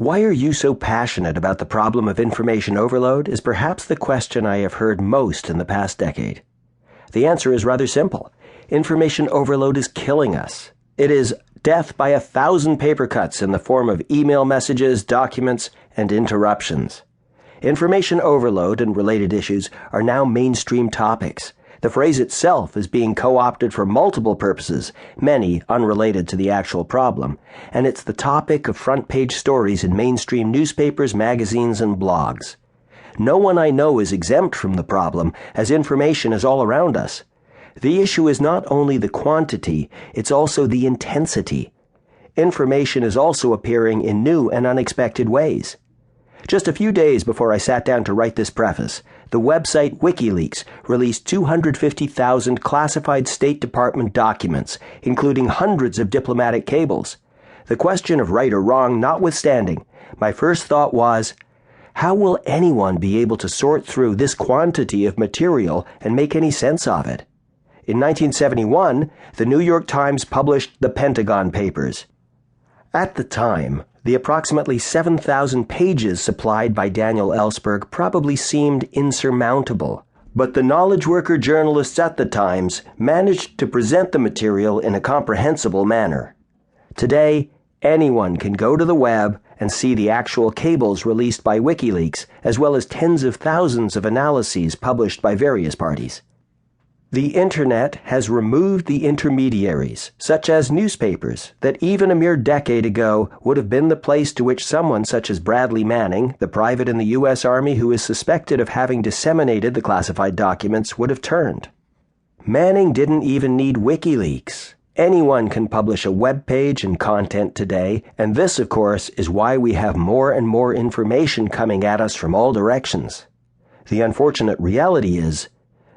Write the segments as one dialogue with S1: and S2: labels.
S1: Why are you so passionate about the problem of information overload is perhaps the question I have heard most in the past decade. The answer is rather simple. Information overload is killing us. It is death by 1,000 paper cuts in the form of email messages, documents, and interruptions. Information overload and related issues are now mainstream topics. The phrase itself is being co-opted for multiple purposes, many unrelated to the actual problem, and it's the topic of front-page stories in mainstream newspapers, magazines, and blogs. No one I know is exempt from the problem, as information is all around us. The issue is not only the quantity, it's also the intensity. Information is also appearing in new and unexpected ways. Just a few days before I sat down to write this preface, the website WikiLeaks released 250,000 classified State Department documents, including hundreds of diplomatic cables. The question of right or wrong notwithstanding, my first thought was, how will anyone be able to sort through this quantity of material and make any sense of it? In 1971, the New York Times published the Pentagon Papers. At the time, the approximately 7,000 pages supplied by Daniel Ellsberg probably seemed insurmountable, but the knowledge worker journalists at the Times managed to present the material in a comprehensible manner. Today, anyone can go to the web and see the actual cables released by WikiLeaks, as well as tens of thousands of analyses published by various parties. The Internet has removed the intermediaries, such as newspapers, that even a mere decade ago would have been the place to which someone such as Bradley Manning, the private in the U.S. Army who is suspected of having disseminated the classified documents, would have turned. Manning didn't even need WikiLeaks. Anyone can publish a web page and content today, and this, of course, is why we have more and more information coming at us from all directions. The unfortunate reality is,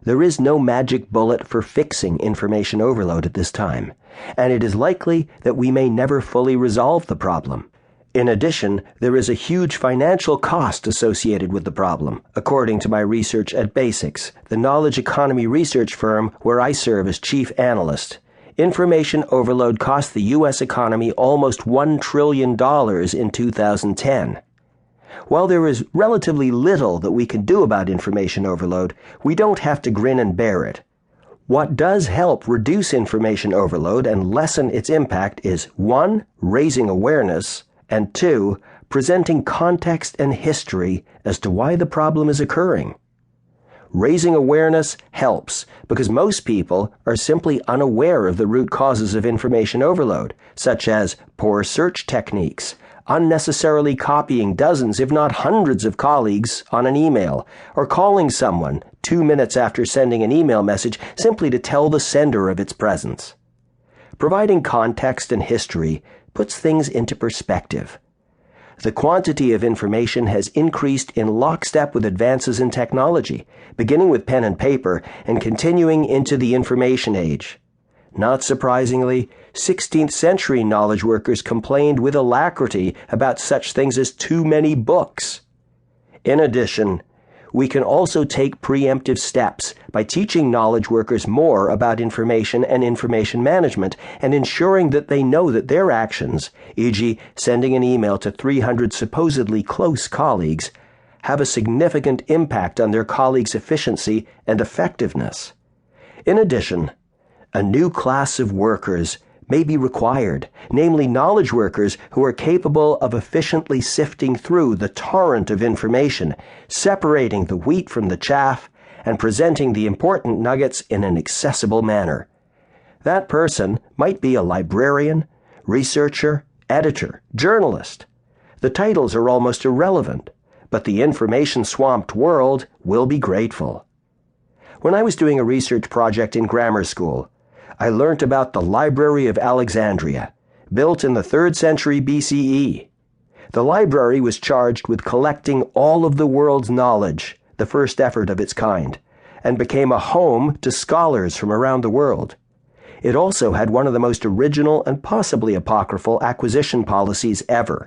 S1: there is no magic bullet for fixing information overload at this time, and it is likely that we may never fully resolve the problem. In addition, there is a huge financial cost associated with the problem, according to my research at Basics, the knowledge economy research firm where I serve as chief analyst. Information overload cost the U.S. economy almost $1 trillion in 2010. While there is relatively little that we can do about information overload, we don't have to grin and bear it. What does help reduce information overload and lessen its impact is 1. Raising awareness, and 2. Presenting context and history as to why the problem is occurring. Raising awareness helps because most people are simply unaware of the root causes of information overload, such as poor search techniques, unnecessarily copying dozens, if not hundreds of colleagues on an email, or calling someone 2 minutes after sending an email message simply to tell the sender of its presence. Providing context and history puts things into perspective. The quantity of information has increased in lockstep with advances in technology, beginning with pen and paper and continuing into the information age. Not surprisingly, 16th century knowledge workers complained with alacrity about such things as too many books. In addition, we can also take preemptive steps by teaching knowledge workers more about information and information management and ensuring that they know that their actions, e.g., sending an email to 300 supposedly close colleagues, have a significant impact on their colleagues' efficiency and effectiveness. In addition, a new class of workers may be required, namely knowledge workers who are capable of efficiently sifting through the torrent of information, separating the wheat from the chaff, and presenting the important nuggets in an accessible manner. That person might be a librarian, researcher, editor, journalist. The titles are almost irrelevant, but the information-swamped world will be grateful. When I was doing a research project in grammar school, I learnt about the Library of Alexandria, built in the 3rd century BCE. The library was charged with collecting all of the world's knowledge, the first effort of its kind, and became a home to scholars from around the world. It also had one of the most original and possibly apocryphal acquisition policies ever.